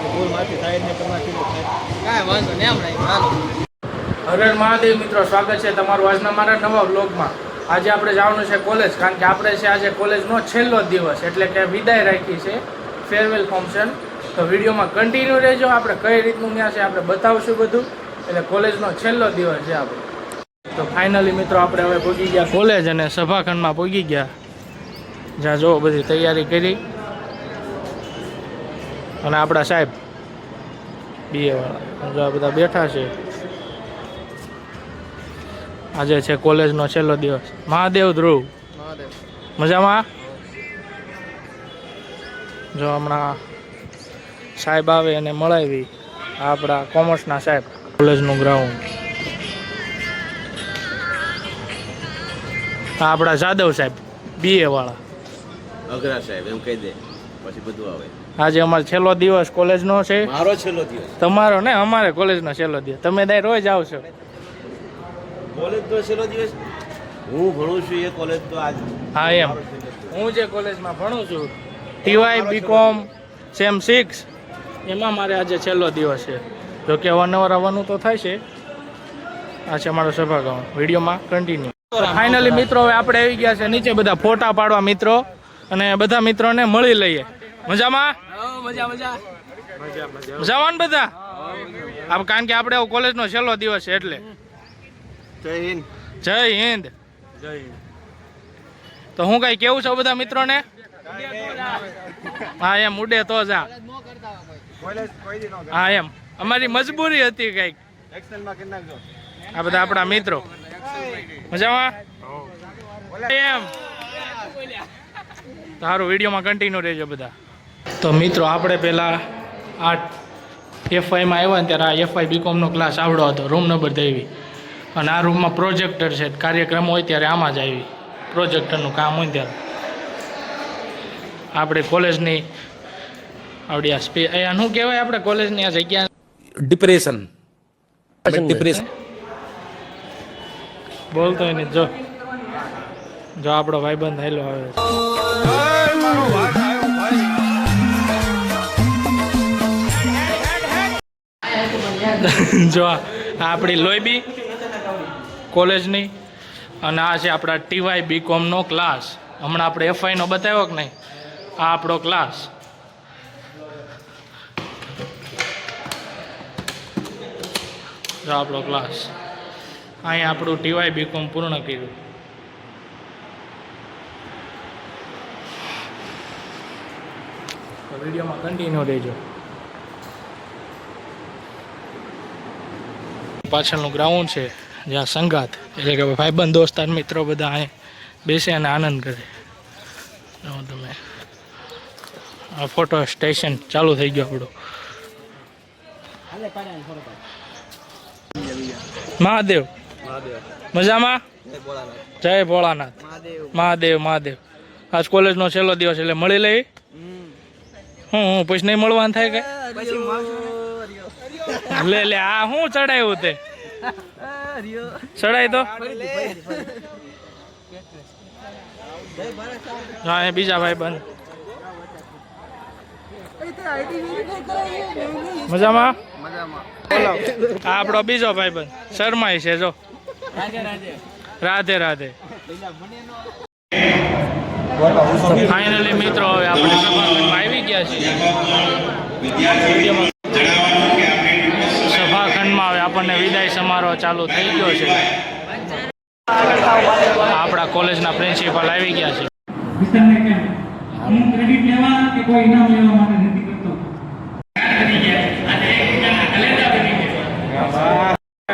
કે ભૂલ માફી થાય ને તમારી કાંઈ વાંધો નહીં આપણે હાલો. હર હર મહાદેવ મિત્રો, સ્વાગત છે તમારું આજના મારા નવા વ્લોગમાં. આજે આપણે જવાનું છે કોલેજ, કારણ કે આપણે છે આજે કોલેજનો છેલ્લો દિવસ, એટલે કે વિદાય રાખી છે, ફેરવેલ ફંક્શન. તો વિડીયોમાં કન્ટિન્યુ રહેજો. આપણે કઈ રીતનું ત્યાં છે આપણે બતાવશું બધું. એટલે કોલેજનો છેલ્લો દિવસ છે આપણે. તો ફાઇનલી મિત્રો આપણે હવે પહોંચી ગયા કોલેજ અને સભાખંડમાં પહોંચી ગયા. જ્યાં જો બધી તૈયારી કરી અને આપણા સાહેબ બીએ વાળા જો આ બધા બેઠા છે. આજે છે કોલેજનો છેલ્લો દિવસ. મહાદેવ ધ્રુવ મજામાં? જો હમણાં સાહેબ આવે અને મળાવી આપણા કોમર્સના સાહેબ. કોલેજનું ગ્રાઉન્ડ આપણા જાદવ સાહેબ બીએ વાળા અઘરા સાહેબ એમ કહી દે પછી બધું આવે. આજે અમારો છેલ્લો દિવસ કોલેજનો છે. મારો છેલ્લો દિવસ. તમારો ને અમારે કોલેજનો છેલ્લો દિવસ. તમે ત્યાં રોજ આવશો? કોલેજ તો છેલ્લો દિવસ હું ભણું છું એ કોલેજ તો આજ. હા એમ હું જે કોલેજમાં ભણું છું ટીવાય બીકોમ સેમ 6 એમાં મારે આજે છેલ્લો દિવસ છે. જોકે અવારનવાર આવવાનું તો થાય છે. આ છે અમારો સભાગામ. વિડીયોમાં કન્ટિન્યુ. ફાઇનલી મિત્રો હવે આપણે આવી ગયા છે નીચે બધા ફોટા પાડવા મિત્રો, અને બધા મિત્રોને મળી લઈએ. મજામાં? મજામાં ને બધા? કારણ કે આપણે કોલેજનો છેલ્લો દિવસ છે એટલે. જય હિન્દ. જય હિન્દ. તો હું કઈ કેવું છું બધા મિત્રોને? હા એમ ઉડે તો જા. હા એમ અમારી મજબૂરી હતી કઈક. આ બધા આપણા મિત્રો મજામાં એમ. સારું, વિડીયોમાં કન્ટિન્યુ રહેજો બધા. તો મિત્રો આપણે પહેલાં આ એફઆઈમાં આવ્યા ને ત્યારે આ એફઆઈ બીકોમનો ક્લાસ આવડો હતો, રૂમ નંબર દેવી. અને આ રૂમમાં પ્રોજેક્ટર છે, કાર્યક્રમ હોય ત્યારે આમાં જ આવી. પ્રોજેક્ટરનું કામ હોય ત્યારે આપણે કોલેજની આવડી આ શું કહેવાય આપણે કોલેજની આ જગ્યા ડિપ્રેશન. બોલતો હોય ને જો આપણો ભાઈબંધ હાલો આવે. જો આ આપણી લોહીબી કોલેજની, અને આ છે આપણા ટીવાય બીકોમનો ક્લાસ. હમણાં આપણે એફઆઈનો બતાવ્યો કે નહીં, આ આપણો ક્લાસ. જો આપણો ક્લાસ. અહીંયા આપણું ટીવાય બીકોમ પૂર્ણ કર્યું. વિડીયોમાં કન્ટિન્યુ રહેજો. પાછળનું ગ્રાઉન્ડ છે જ્યાં સંગાત એટલે કે ભાઈબંધ દોસ્તાર મિત્રો બધા અહીં બેસે અને આનંદ કરે. તમે આ ફોટો સ્ટેશન ચાલુ થઈ ગયો આપણું. મહાદેવ મજામાં? જય ભોળાનાથ. મહાદેવ. આજ કોલેજનો છેલ્લો દિવસ એટલે મળી લઈ. હું પછી નહીં મળવાનું થાય કે લે આ શું ચડાયું તે ચડાય તો હા એ બીજા ભાઈ બંધ. મજામાં? આ આપણો બીજો ભાઈ બંધ શર્માય છે જો. રાધે રાધે. ફાઇનલી મિત્રો હવે આપણે સભાખંડમાં આવી ગયા છીએ. સભાખંડમાં હવે આપણને વિદાય સમારોહ ચાલુ થઈ ગયો છે. આપણા કોલેજના પ્રિન્સિપાલ આવી ગયા છે.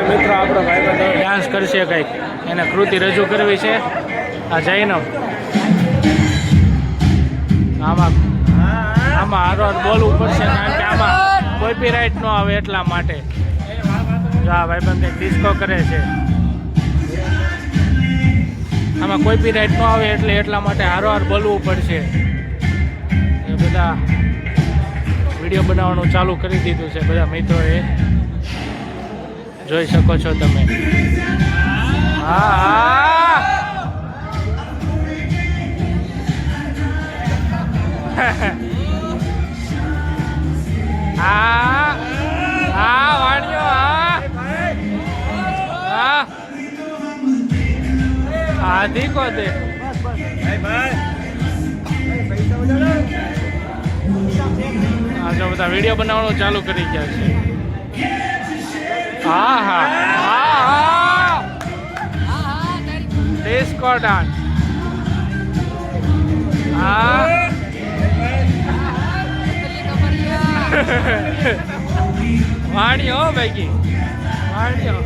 મિત્રો આપણો ભાઈ ડાન્સ કરશે કંઈક, એને કૃતિ રજૂ કરવી છે. આ જઈને આમાં હારો બોલવું પડશે, કારણ કે આમાં કોપીરાઇટ ન આવે એટલા માટે. જો આ ભાઈબંધ કંઈક ડિસ્કો કરે છે, આમાં કોપીરાઇટ ન આવે એટલે એટલા માટે હારોહાર બોલવું પડશે. એ બધા વિડીયો બનાવવાનું ચાલુ કરી દીધું છે બધા મિત્રોએ, જોઈ શકો છો તમે. હા હા આધી કો દે આ જો બધા વિડીયો બનાવવાનું ચાલુ કરી ગયા છે. હા હા હા હા ડિસ્કો ડાન્સ. હા વાણ્યો ભાઈ વાણ્યો.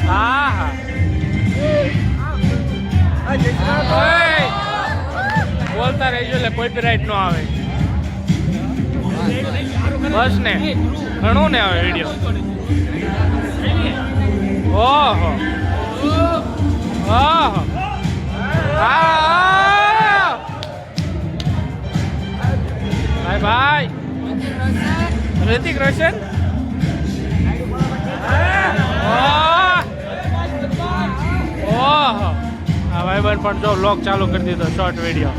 હા હા બોલતા રહેજો એટલે કોપીરાઈટ નો આવે. બસ ને ઘણું ને આવે વિડીયો. ઓહો ઓહો હા ભાઈ ભાઈ ઋતિક રોશન. ઓહો આ ભાઈબંધ પણ જો વ્લોગ ચાલુ કરી દીધો શોર્ટ વિડીયો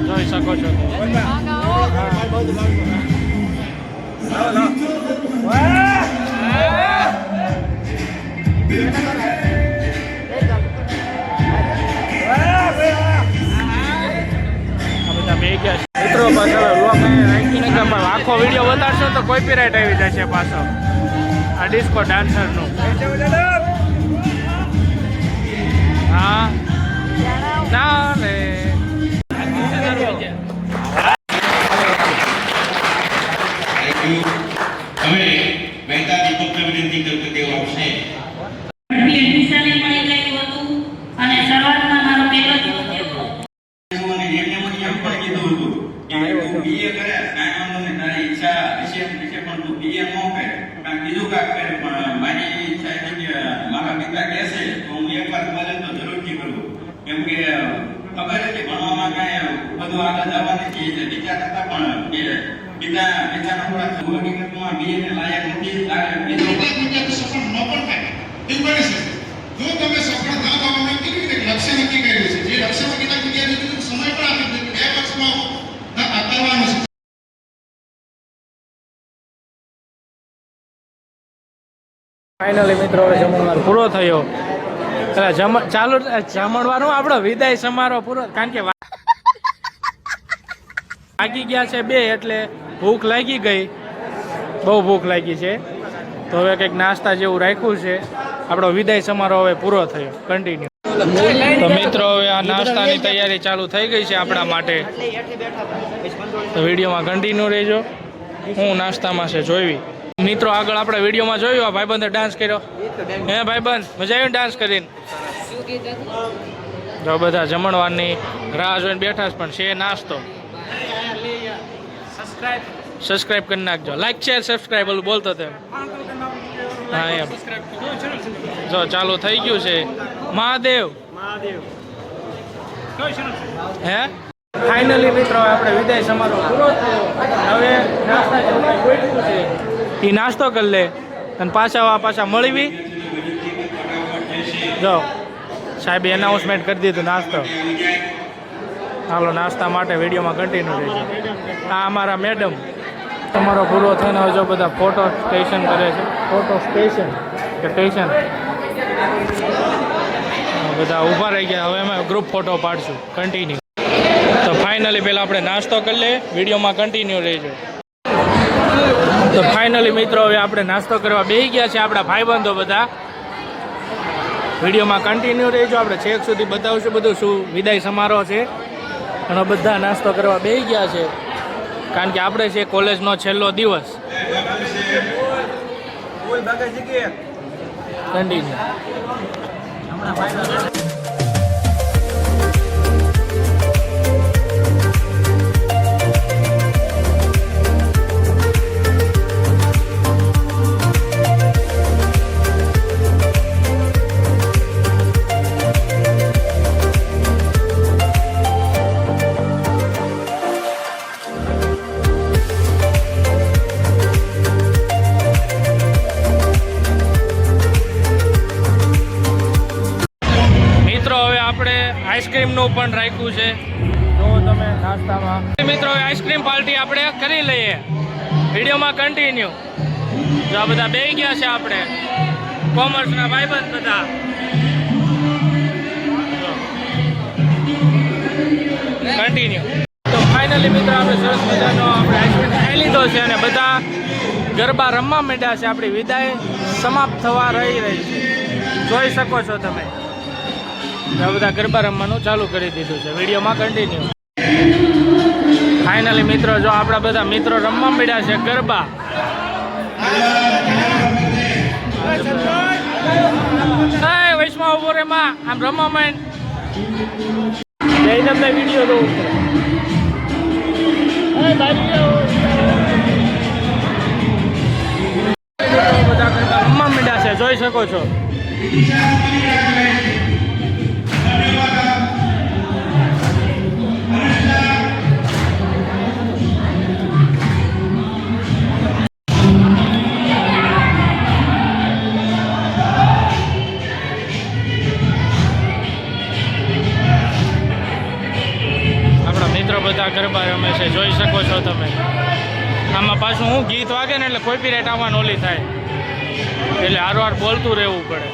જોઈ શકો છો. મિત્રો પાછળ વ્લોગ રાખી ને પણ આખો વિડીયો બતાડશો તો કોપીરાઈટ આવી જશે પાછો આ ડિસ્કો ડાન્સરનું. હા ચાલે હવે મહેતા દીપકને વિનંતી કરું કે તેઓ આવશે. અને શરૂઆતમાં મારો પહેલો દિવસ હતો. અને એમને મને એમ પણ કીધું હતું કે તું બીએ કરે કાંઈ વાંધો નહીં, તારી ઈચ્છા હશે પણ તું બીએ ન કરે કાંઈ બીજું કાંઈક કરે, પણ મારી ઈચ્છા છે કે મારા પિતા કહેશે તો હું એકવાર કોલેજ તો જરૂરથી કરું, કેમ કે ખબર છે કે ભણવામાં કાંઈ બધું આગળ જવા નથી વિચાર કરતા પણ કે પિતાના થોડા હકીકતમાં બીએ ને લાયક નથી. બીજો સફળ ન પણ થાય એવું બની શકે. જો તમે સફળ ના થવા માટે કેવી રીતે લક્ષ્ય નક્કી કર્યું છે, જે લક્ષ્ય નક્કી કર્યું છે સમય પણ આપી દીધું 2 વર્ષમાં કરવાનું છે. ફાઇનલી મિત્રો હવે જમણવાર પૂરો થયો. ચાલુ જમણવારનો આપણો વિદાય સમારોહ પૂરો, કારણ કે વાગી ગયા છે 2 એટલે ભૂખ લાગી ગઈ, બહુ ભૂખ લાગી છે. તો હવે કંઈક નાસ્તા જેવું રાખ્યું છે. આપણો વિદાય સમારોહ હવે પૂરો થયો. કન્ટિન્યુ. તો મિત્રો હવે આ નાસ્તાની તૈયારી ચાલુ થઈ ગઈ છે આપણા માટે. તો વિડીયોમાં કન્ટિન્યુ રહેજો. હું નાસ્તામાં છે જોઈ. મિત્રો આગળ આપણે વિડીયોમાં જોયું આ ભાઈબંધે ડાન્સ કર્યો. હે ભાઈબંધ મજા આવી ડાન્સ કરીને? જો બધા જમણવારની રાહ જોઈને બેઠા છે, પણ છે નાસ્તો. સબસ્ક્રાઇબ કરી નાખજો. લાઈક શેર સબસ્ક્રાઇબ બોલતો તેમ. હા એમ જો ચાલુ થઈ ગયું છે. મહાદેવ હે ફાઇનલી મિત્રો આપણે વિદાય સમારોહ પૂરો થયો. હવે નાસ્તા જેવું કંઈ ગોઠવું છે એ નાસ્તો કરી લે અને પાછા મળવી. જો સાહેબે એનાઉન્સમેન્ટ કરી દીધું નાસ્તો. હાલો નાસ્તા માટે વિડીયોમાં કન્ટિન્યુ રહેજો. આ અમારા મેડમ. તમારો પૂરો થઈને હવે જો બધા ફોટો સ્ટેશન કરે છે. ફોટો સ્ટેશન કે સ્ટેશન બધા ઊભા રહી ગયા. હવે અમે ગ્રુપ ફોટો પાડશું. કન્ટિન્યુ. તો ફાઇનલી પહેલાં આપણે નાસ્તો કરી લઈએ, વિડીયોમાં કન્ટિન્યુ રહેજો. તો ફાઇનલી મિત્રો હવે આપણે નાસ્તો કરવા બેસી ગયા છે આપણા ભાઈબંધો બધા. વિડીયોમાં કન્ટિન્યુ રહેજો. આપણે છેક સુધી બતાવશું બધું શું વિદાય સમારોહ છે. અને બધા નાસ્તો કરવા બેસી ગયા છે, કારણ કે આપણે છે કોલેજનો છેલ્લો દિવસ. કન્ટિન્યુ. આઈસ્ક્રીમનું પણ રાખ્યું છે. જો તમે નાસ્તામાં મિત્રો આઈસ્ક્રીમ પાર્ટી આપણે કરી લઈએ. વિડીયોમાં કન્ટિન્યુ. જો આ બધા બેસી ગયા છે આપણે કોમર્સના ભાઈબંધ બધા. કન્ટિન્યુ. તો ફાઇનલી મિત્રો આપણે સરસ મજાનો આપણે આઈસ્ક્રીમ ખાઈ લીધો છે અને બધા ગરબા રમવા માંડ્યા છે. આપણી વિદાય સમાપ્ત થવા રહી છે. જોઈ શકો છો તમે બધા ગરબા રમવાનું ચાલુ કરી દીધું છે. વિડીયોમાં કન્ટિન્યુ. ફાઇનલી મિત્રો જો આપણા બધા મિત્રો રમવા માંડ્યા છે ગરબા. વૈષ્ણવ ઉભો રે માં આમ રમવા માંડ તમને વિડીયો દઉં. બધા ગરબા રમવા માંડ્યા છે જોઈ શકો છો. બધા ગરબા રમે છે જોઈ શકો છો તમે. આમાં પાછું હું ગીત વાગે ને એટલે કોપીરાઇટ આવવાની ઓલી થાય એટલે હારવાર બોલતું રહેવું પડે.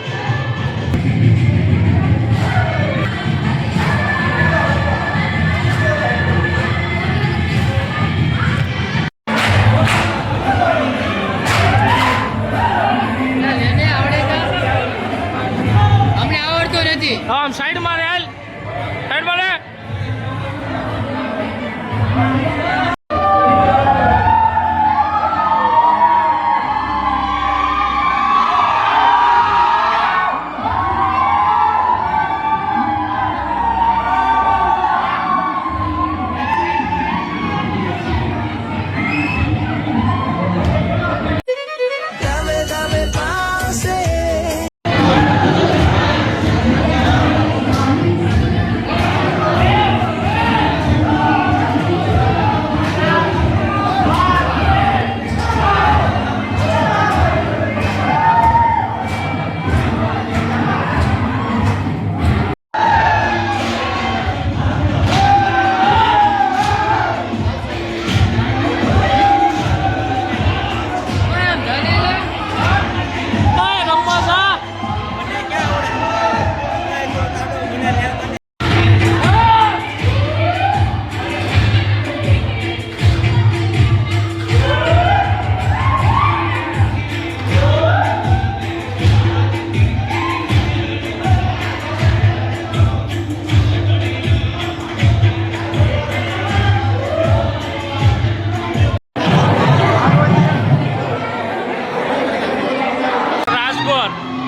અમને આવડતો નથી. આમ સાઈડમાં રે હાલ સાઈડમાં રે.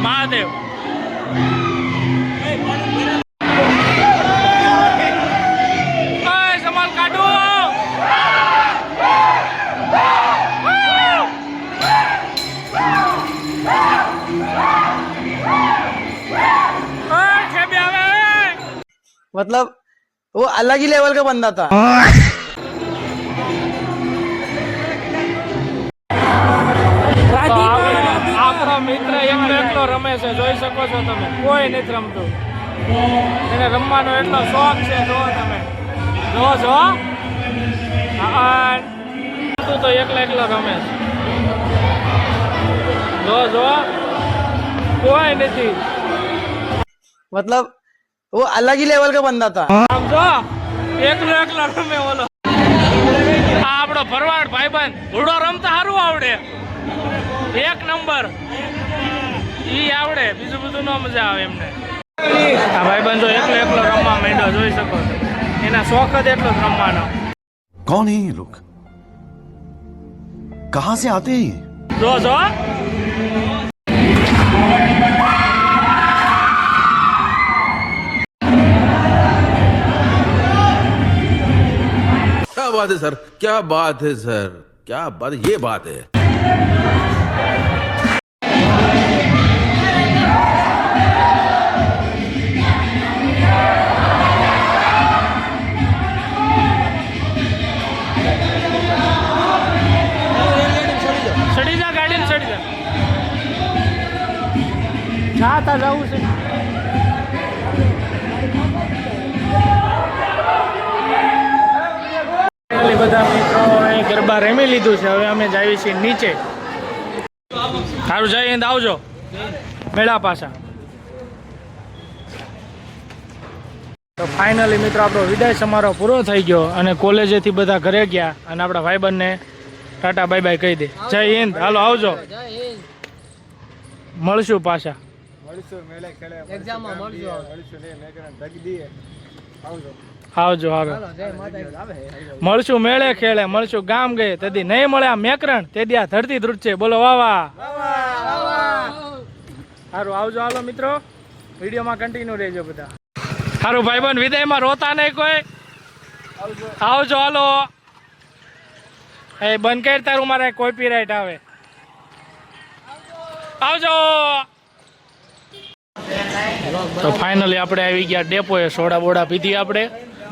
મહાદેવ સમાલ કાઢો. मतलब वो अलग ही लेवल का बंदा था. આપણો મિત્ર એકલો રમે છે જોઈ શકો છો તમે. કોઈ નથી રમતું. એને રમવાનો એટલો શોખ છે જો તમે જો તું તો એકલો રમે જો કોઈ નથી. मतलब वो अलग ही लेवल का बंदा था. આમ જો એકલો રમે ઓલો. આપણો ભરવાડ ભાઈબંધ ઘોડો રમતા સારું આવડે. એક નંબર ઈ આવડે. બીજું બધું ન મજા આવે એમને. આ ભાઈબંધો એકલો રમવા માંડ્યો જોઈ શકો છો. એના શોખ જ એટલો જ રમવાનો. कौन है ये लोग कहां से आते हैं જો क्या बात है सर, क्या बात है सर, क्या बात है, ये बात है. ચડી જા ગાડી ચડી જા. જાતા જવું છે. બધા મિત્રો ગરબા રમી લીધું છે. હવે અમે જઈએ છીએ નીચે. સારું જઈએ આવજો મેળા પાછા. તો ફાઇનલી મિત્રો આપણો વિદાય સમારોહ પૂરો થઈ ગયો અને કોલેજેથી બધા ઘરે ગયા અને આપણા ભાઈબંધને ટાટા બાય બાય કહી દે. જય હિન્દ, હાલો આવજો, મળશું પાછા. આવજો હાલો, મળશું મેળે ખેડે, મળશું ગામ ગયે તેથી નહીં મળે આ મેકરણ તેથી આ ધરતી ધ્રુજશે. બોલો વાહ વાહ. સારું આવજો હાલો મિત્રો, વિડીયોમાં કન્ટિન્યુ રહેજો બધા. સારું ભાઈબંધ વિદાયમાં રોતા નહીં કોઈ, આવજો હાલો. એ બંધ કર તારું, મારે કોપીરાઈટ આવે. આવજો. તો ફાઇનલી આપણે આવી ગયા ડેપોએ, સોડા બોડા પીધી આપણે.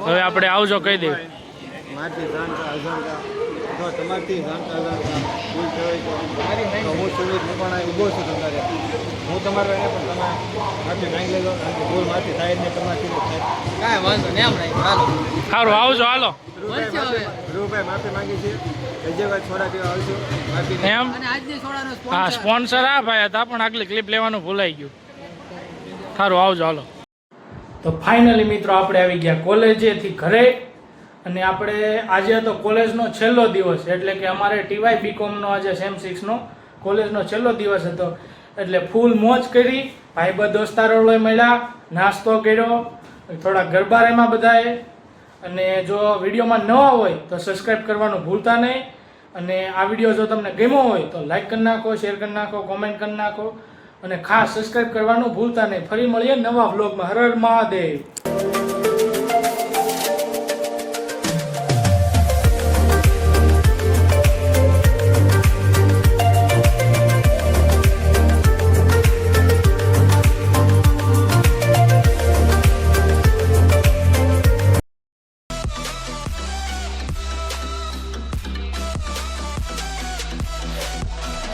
હવે આપણે આવજો કહી દઈએ. મારથી જાણતા અજાણતા અથવા તમારથી જાણતા અજાણતા ભૂલ થયો તો હું સુનિત હું પણ ઊભો છું તમારે. હું તમારો એને પણ તમે માફી માંગી લેજો, કારણ કે ભૂલ માફી થાય જ ને તમારથી થાય. કાંઈ વાંધો નહીં, એમ નહીં. હાલો સારું આવજો હાલો. ધ્રુવભાઈ માફી માંગી છે, બીજી વાર છોડા પીવા આવજો માફી. એમ હા, સ્પોન્સર આ ભાઈ હતા પણ આગલી ક્લિપ લેવાનું ભૂલાઈ ગયું. સારું આવજો હાલો. તો ફાઇનલી મિત્રો આપણે આવી ગયા કોલેજેથી ઘરે અને આપણે આજે તો કોલેજનો છેલ્લો દિવસ, એટલે કે અમારે ટીવાય બીકોમનો આજે સેમ 6નો કોલેજનો છેલ્લો દિવસ હતો એટલે ફૂલ મોજ કરી. ભાઈબંધ દોસ્તારો મળ્યા, નાસ્તો કર્યો, થોડા ગરબા રમ્યા બધાએ. અને જો વિડીયોમાં નવા હોય તો સબસ્ક્રાઈબ કરવાનું ભૂલતા નહીં. અને આ વિડીયો જો તમને ગમ્યો હોય તો લાઈક કરી નાખો, શેર કરી નાખો, કોમેન્ટ કરી નાખો અને ખાસ સબસ્ક્રાઈબ કરવાનું ભૂલતા નહીં. ફરી મળીએ નવા વ્લોગમાં. હર હર મહાદેવ.